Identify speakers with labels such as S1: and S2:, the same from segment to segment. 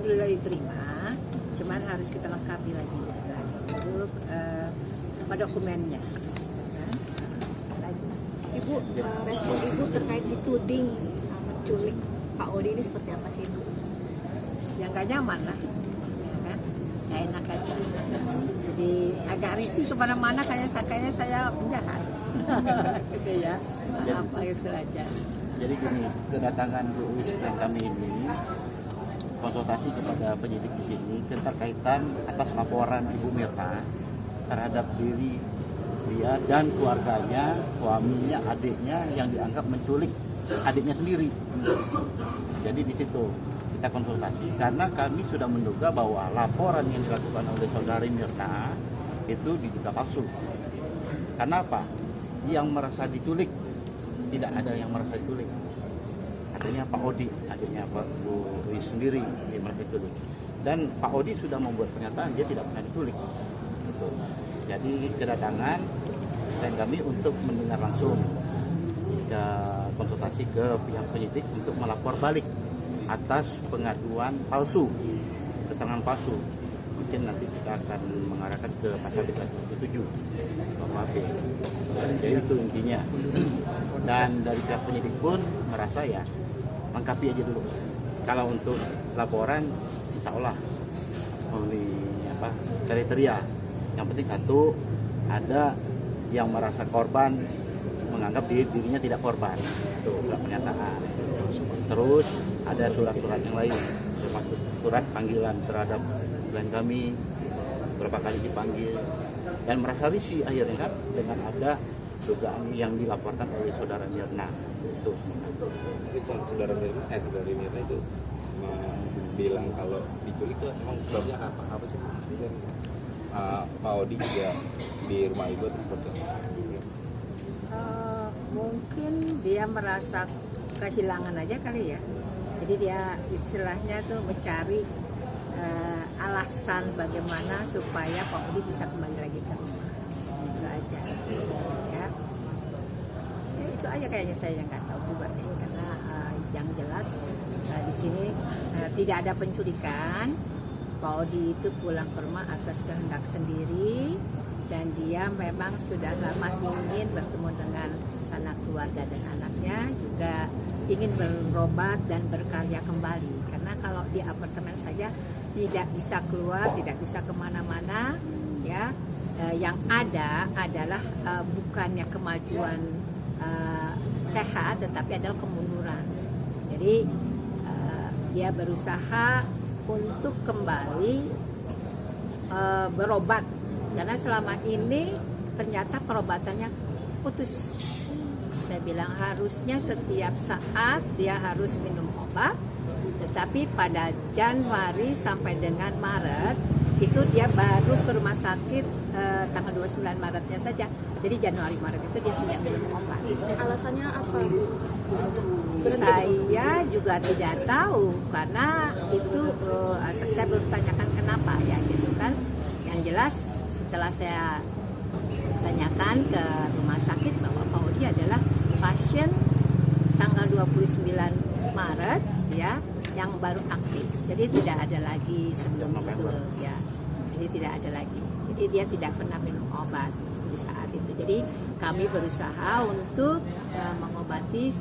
S1: alhamdulillah diterima, cuman harus kita lengkapi lagi untuk dokumennya.
S2: Ibu, respon Ibu terkait dituding menculik Pak Odi ini seperti apa sih Ibu?
S1: Yang gak nyaman lah, ya kan? Gak enak aja. Jadi agak risih kemana-mana, kayaknya saya penjahat, gitu ya. Apa istilahnya?
S3: Jadi gini, kedatangan Bu Uis dan kami ini konsultasi kepada penyidik di sini keterkaitan atas laporan Ibu Mirna terhadap diri dia dan keluarganya, suaminya, adiknya yang dianggap menculik adiknya sendiri. Jadi di situ kita konsultasi karena kami sudah menduga bahwa laporan yang dilakukan oleh saudari Mirna itu diduga palsu. Karena apa? Yang merasa diculik tidak ada yang merasa diculik. Katanya Pak Odi, adiknya Pak Bu Uis sendiri yang merasa diculik. Dan Pak Odi sudah membuat pernyataan dia tidak pernah diculik. Gitu. Jadi kedatangan dan kami untuk mendengar langsung ke konsultasi ke pihak penyidik untuk melapor balik atas pengaduan palsu, keterangan palsu. Mungkin nanti kita akan mengarahkan ke pasal 377 KUHP. Jadi itu intinya. Dan dari pihak penyidik pun merasa ya lengkapi aja dulu. Kalau untuk laporan, insya Allah memenuhi kriteria. Yang penting satu, ada yang merasa korban menganggap dirinya tidak korban. Itu pernyataan. Terus ada surat-surat yang lain, termasuk surat panggilan terhadap klien kami, berapa kali dipanggil, dan merasa risih akhirnya kan dengan ada dugaan yang dilaporkan oleh saudara Mirna. Itu.
S4: Saudari Mirna itu bilang kalau diculik itu emang sebabnya apa sih? Pak Odi juga di rumah ibu atau seperti apa?
S1: Mungkin dia merasa kehilangan aja kali ya. Jadi dia istilahnya tuh mencari alasan bagaimana supaya Pak Odi bisa kembali lagi ke rumah. Itu aja. Ya. Itu aja kayaknya saya yang nggak tahu juga nih karena yang jelas di sini tidak ada penculikan. Pak Odi itu pulang ke rumah atas kehendak sendiri dan dia memang sudah lama ingin bertemu dengan sanak keluarga dan anaknya, juga ingin berobat dan berkarya kembali karena kalau di apartemen saja tidak bisa keluar, tidak bisa kemana-mana ya. Yang ada adalah bukannya kemajuan sehat tetapi adalah kemunduran. Jadi dia berusaha untuk kembali berobat karena selama ini ternyata perobatannya putus. Saya bilang harusnya setiap saat dia harus minum obat, tetapi pada Januari sampai dengan Maret itu dia baru ke rumah sakit tanggal 29 Maretnya saja. Jadi Januari Maret itu dia tidak minum obat.
S2: Alasannya apa?
S1: Saya juga tidak tahu karena itu saya baru tanyakan kenapa ya gitu kan. Yang jelas setelah saya tanyakan ke rumah sakit bahwa Pak Odi adalah pasien tanggal 29 Maret ya yang baru aktif. Jadi tidak ada lagi sebelum itu ya. Jadi tidak ada lagi. Jadi dia tidak pernah minum obat di saat itu. Jadi kami berusaha untuk mengobati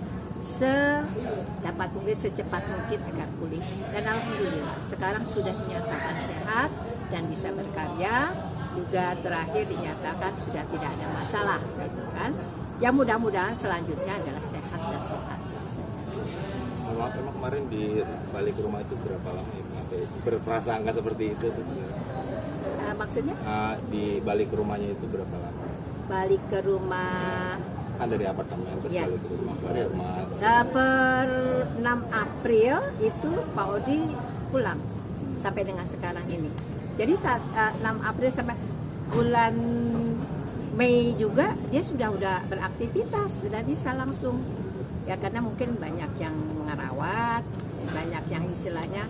S1: sedapat mungkin, secepat mungkin agar pulih. Dan alhamdulillah sekarang sudah dinyatakan sehat dan bisa berkarya. Juga terakhir dinyatakan sudah tidak ada masalah, gitu kan? Ya mudah-mudahan selanjutnya adalah sehat dan sehat.
S4: Emang kemarin di balik rumah itu berapa lama ya? Sampai berprasangka seperti itu?
S1: Maksudnya?
S4: Di balik rumahnya itu berapa lama?
S1: Balik ke rumah
S4: Kan dari apartemen terus
S1: ya.
S4: balik ke rumah.
S1: Per 6 April itu Pak Odi pulang sampai dengan sekarang ini. Jadi saat 6 April sampai bulan Mei juga dia sudah beraktivitas, sudah bisa langsung. Ya karena mungkin banyak yang merawat, banyak yang istilahnya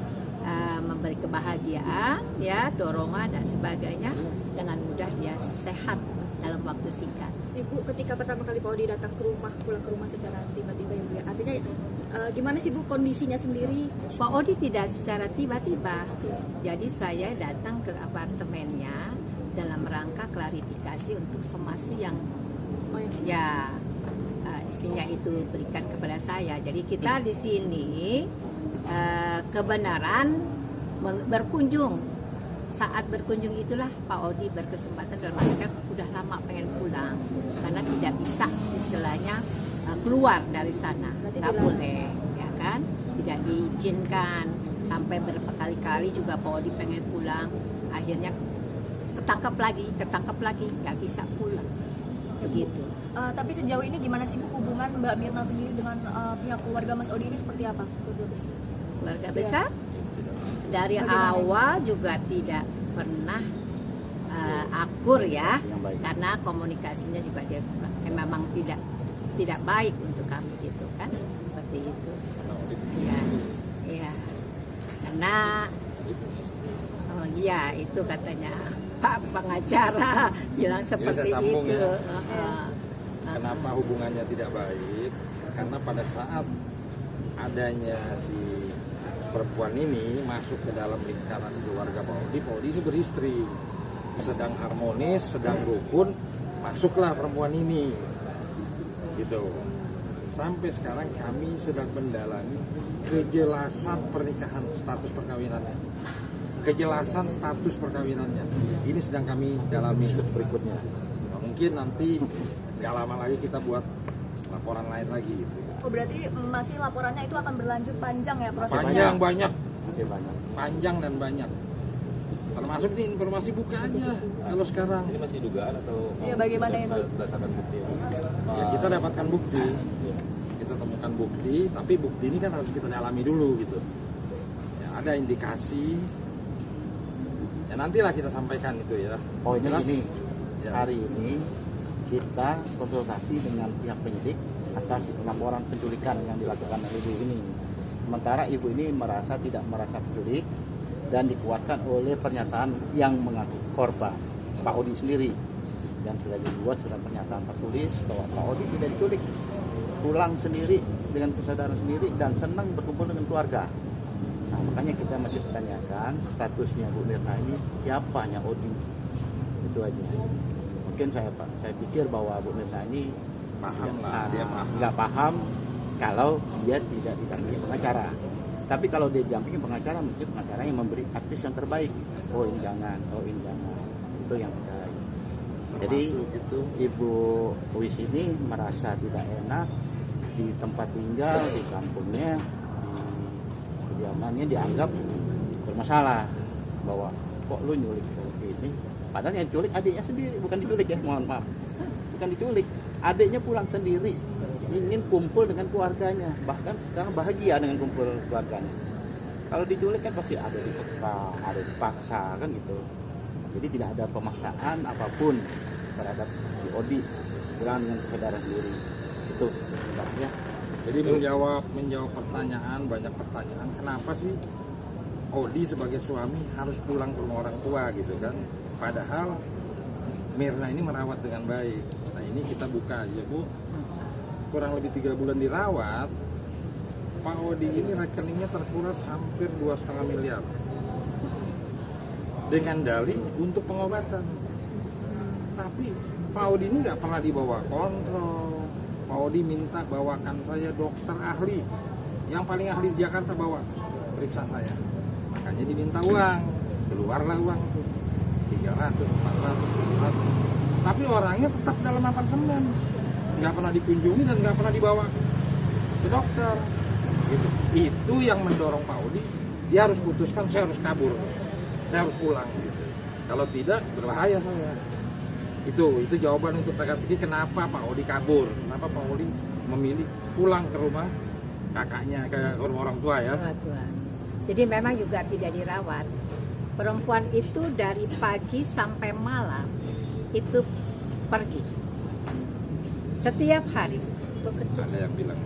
S1: memberi kebahagiaan, ya dorongan dan sebagainya, dengan mudah dia sehat dalam waktu singkat.
S2: Ibu ketika pertama kali Pak Odi datang ke rumah, pulang ke rumah secara tiba-tiba ya Bu ya. Artinya gimana sih Bu kondisinya sendiri?
S1: Pak Odi tidak secara tiba-tiba. Jadi saya datang ke apartemennya dalam rangka klarifikasi untuk somasi yang
S2: Oh ya.
S1: istrinya itu berikan kepada saya. Jadi kita di sini kebenaran berkunjung. Saat berkunjung itulah Pak Odi berkesempatan dan mereka udah lama pengen pulang karena tidak bisa istilahnya keluar dari sana, nggak boleh, ya kan? Tidak diizinkan. Sampai berapa kali juga Pak Odi pengen pulang, akhirnya ketangkap lagi, nggak bisa pulang, begitu.
S2: Tapi sejauh ini gimana sih Bu hubungan Mbak Mirna sendiri dengan pihak keluarga Mas Odi ini seperti apa?
S1: Keluarga besar dari awal juga tidak pernah akur ya,
S3: Yang baik.
S1: karena komunikasinya juga dia memang tidak baik untuk kami gitu kan, seperti itu. Ya, karena iya itu katanya Pak pengacara bilang seperti
S5: saya sambung
S1: itu.
S5: ya. Kenapa hubungannya tidak baik? Karena pada saat adanya si perempuan ini masuk ke dalam lingkaran keluarga Pak Odi ini beristri, sedang harmonis, sedang rukun, masuklah perempuan ini, gitu. Sampai sekarang kami sedang mendalami kejelasan pernikahan, status perkawinannya, kejelasan status perkawinannya. Ini sedang kami dalami berikutnya. Mungkin nanti gak lama lagi kita buat laporan lain lagi gitu.
S2: Oh berarti masih laporannya itu akan berlanjut panjang ya prosesnya?
S5: Panjang banyak,
S3: Masih banyak.
S5: panjang dan banyak. Termasuk nih informasi buka aja kalau sekarang.
S4: Ini masih dugaan atau
S2: Iya, bagaimana itu?
S4: berdasarkan bukti?
S5: Ya, kita dapatkan bukti, kita temukan bukti, tapi bukti ini kan harus kita dalami dulu gitu. Ya, ada indikasi. Ya nantilah kita sampaikan itu ya.
S3: Poinnya
S5: Jelas?
S3: ini,
S5: Ya.
S3: hari ini kita konsultasi dengan pihak penyidik atas laporan penculikan yang dilakukan oleh ibu ini. Sementara ibu ini tidak merasa penculik dan dikuatkan oleh pernyataan yang mengaku korban, Pak Odi sendiri. Dan sudah dibuat surat pernyataan tertulis bahwa Pak Odi tidak diculik, pulang sendiri dengan kesadaran sendiri dan senang berkumpul dengan keluarga. Nah, makanya kita masih pertanyakan statusnya Bu Mirna ini siapanya Odi. Itu aja. Mungkin saya pikir bahwa Bu Mirna ini
S5: Paham lah, dia paham.
S3: nggak paham kalau dia tidak didampingi pengacara. Tapi kalau dia didampingi pengacara, mungkin pengacara yang memberi advice yang terbaik. Oh ini jangan, itu yang terbaik. Jadi
S5: Masuk itu.
S3: Ibu Wis ini merasa tidak enak di tempat tinggal, di kampungnya, di kediamannya dianggap bermasalah, bahwa kok lu nyulik ini. Padahal yang diculik adiknya sendiri, bukan diculik ya, mohon maaf. Bukan diculik, adiknya pulang sendiri, ingin kumpul dengan keluarganya, bahkan sekarang bahagia dengan kumpul keluarganya. Kalau diculik kan pasti ada dikekang, ada dipaksa kan gitu. Jadi tidak ada pemaksaan apapun terhadap si Odi, pulang dengan kesadaran sendiri. Itu sebabnya.
S5: Jadi menjawab pertanyaan, banyak pertanyaan, kenapa sih Odi sebagai suami harus pulang ke rumah orang tua gitu kan? Padahal Mirna ini merawat dengan baik. Nah ini kita buka aja Bu, kurang lebih 3 bulan dirawat, Pak Odi ini rekeningnya terkuras hampir 2,5 miliar dengan dalih untuk pengobatan. Tapi Pak Odi ini nggak pernah dibawa kontrol. Pak Odi minta bawakan saya dokter ahli, yang paling ahli di Jakarta, bawa periksa saya. Makanya diminta uang, keluarlah uang itu 300, 400, 500. Tapi orangnya tetap dalam apartemen, nggak pernah dikunjungi dan nggak pernah dibawa ke dokter. Gitu. Itu yang mendorong Pak Odi, dia harus putuskan saya harus kabur, saya harus pulang. Gitu. Kalau tidak berbahaya saya. Itu jawaban untuk teka-teki kenapa Pak Odi kabur, kenapa Pak Odi memilih pulang ke rumah kakaknya, ke rumah orang tua ya.
S1: Orang tua. Jadi memang juga tidak dirawat. Perempuan itu dari pagi sampai malam itu pergi. Setiap hari bekerja.
S5: Ada yang bilang,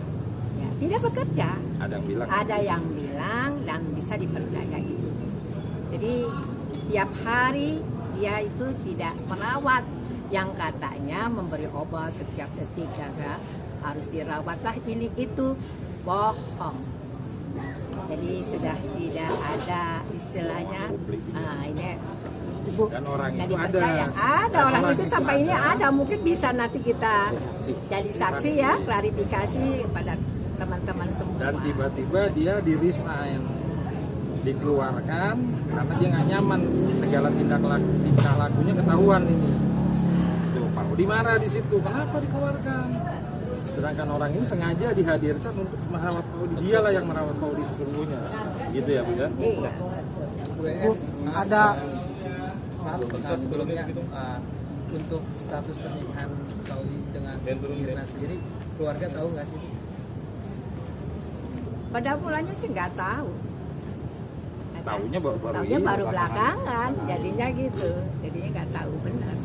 S1: Ya, tidak bekerja.
S5: ada yang bilang.
S1: Ada yang bilang dan bisa dipercaya itu. Jadi tiap hari dia itu tidak merawat yang katanya memberi obat setiap detik ya, harus dirawatlah ini itu, bohong. Jadi sudah tidak ada istilahnya ini
S5: Dan orang
S1: nggak
S5: itu
S1: dipercaya. Ada orang itu sampai ini ada, mungkin bisa nanti kita jadi saksi ya, klarifikasi kepada teman-teman semua.
S5: Dan tiba-tiba dia di-resign, dikeluarkan karena dia nggak nyaman, segala tingkah lakunya ketahuan ini. Tuh Pak Odi marah di situ, kenapa dikeluarkan? Sedangkan orang ini sengaja dihadirkan untuk merawat Pak Odi, dialah yang merawat Pak Odi sesungguhnya, gitu ya Bu ya?
S1: Iya.
S6: Bu, ada sebelumnya untuk status pernikahan Paudi dengan Mirna sendiri, keluarga tahu nggak sih?
S1: Pada mulanya sih nggak tahu.
S5: Taunya
S1: Taunya baru belakangan, jadinya gitu. Jadinya nggak tahu benar.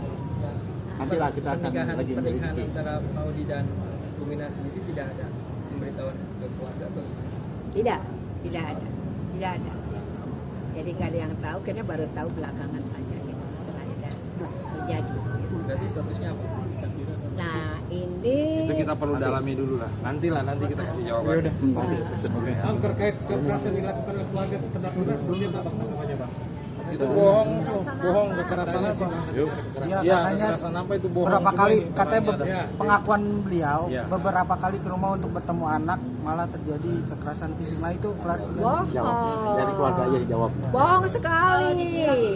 S3: Nantilah kita akan
S6: Pernikahan
S3: lagi menyelidiki.
S6: antara Paudi dan Bu Mirna sendiri tidak ada pemberitahuan ke keluarga atau
S1: Tidak ada. Jadi nggak ada yang tahu, karena baru tahu belakangan saja gitu setelah ada terjadi.
S6: berarti statusnya apa?
S1: Nah ini
S5: itu kita perlu dalami dulu lah. Nanti kita kasih jawaban.
S7: Bang, terkait kekerasan yang dilakukan oleh keluarga terhadap Mirna sebelumnya Bang, namanya Bang?
S5: Itu bohong, kekerasan apa?
S8: Iya, katanya
S5: kekerasan apa itu bohong?
S8: beberapa
S5: Coba
S8: kali
S5: ini,
S8: katanya
S5: orangnya ada.
S8: pengakuan beliau
S5: Iya.
S8: beberapa kali ke rumah untuk bertemu anak malah terjadi kekerasan fisik. Nah itu klarifikasi.
S3: Jawab. Dari keluarga aja dijawab.
S1: bohong sekali.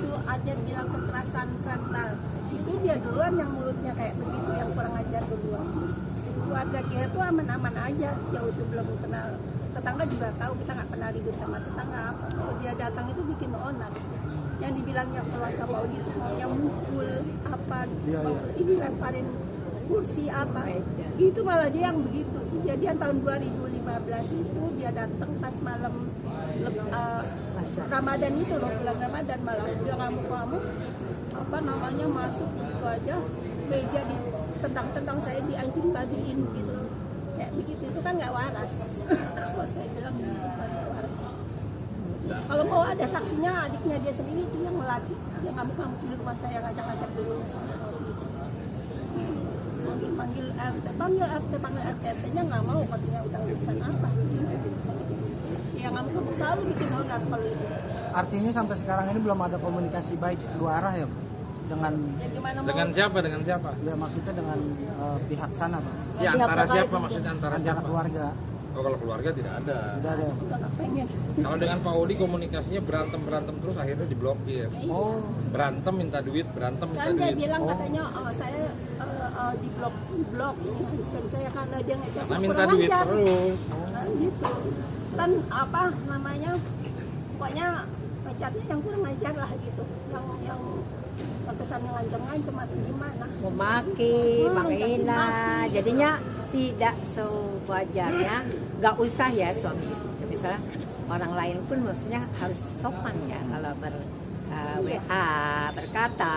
S9: Itu ada bilang kekerasan verbal, itu dia duluan yang mulutnya kayak begitu, yang kurang ajar duluan. Keluarga kita tuh aman-aman aja, jauh sebelum kenal tetangga juga tahu kita nggak pernah ribut sama tetangga apa. Kalau dia datang itu bikin onar. Yang dibilangnya keluarga Paudi itu maunya mukul apa, ini lemparin kursi apa, itu malah dia yang begitu. Kejadian tahun 2015 itu dia datang pas malam Ramadan itu loh, bulan Ramadan, malah dia ngamuk-ngamuk apa namanya masuk gitu aja, meja ditendang-tendang, saya dianjing-bagiin gitu, kayak begitu. Itu kan nggak waras. Kalau saya bilang gitu kan nggak waras. Kalau mau ada saksinya, adiknya dia sendiri itu yang melatih, dia ngamuk-ngamuk di rumah saya, ngajak-ngajak dulu sama panggil RT, RT-nya nggak mau, katanya udah urusan apa. Ya ngamuk-ngamuk selalu bikin onar kalau itu.
S8: Artinya sampai sekarang ini belum ada komunikasi baik dua arah ya, Bu? Dengan
S9: Ya gimana mau?
S5: Dengan siapa?
S8: ya maksudnya dengan pihak sana, Pak.
S5: Ya antara siapa maksudnya antara
S8: Antara
S5: siapa?
S8: keluarga.
S5: Oh kalau keluarga tidak ada.
S8: Tidak ada.
S9: Kita nggak pengen.
S5: Kalau dengan Pak Odi komunikasinya berantem terus akhirnya diblokir.
S8: Oh,
S5: Berantem minta duit.
S9: Kan dia bilang katanya saya di blok dan saya karena dia ngecek
S5: Karena minta duit terus.
S9: Nah, gitu. Dan apa namanya, pokoknya ngecatnya yang kurang ajar lah gitu, yang kesan ngancam-ngancam atau gimana.
S1: Memaki, menghina, jadinya tidak sewajarnya. Nggak usah ya suami istri, misalnya orang lain pun maksudnya harus sopan ya kalau WA berkata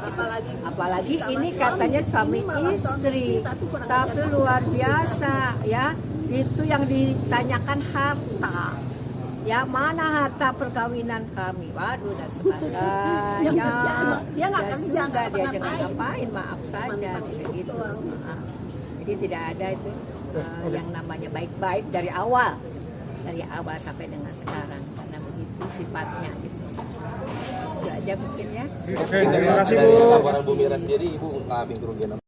S1: gitu. Apalagi ini katanya suami istri, tapi luar biasa ya, itu yang ditanyakan harta ya, mana harta perkawinan kami, waduh dan sebagainya.
S9: Dia nggak
S1: Dan
S9: kerja,
S1: sudah
S9: nggak
S1: dia
S9: pernah
S1: jangan
S9: main.
S1: ngapain, maaf saja kayak gitu. Jadi tidak ada itu yang namanya baik-baik dari awal sampai dengan sekarang, karena begitu sifatnya gitu. Itu aja mungkin ya.
S5: Oke, terima kasih
S4: Dari
S5: Bu.
S4: laporan Bu Mira sendiri, Ibu ngalamin kerugian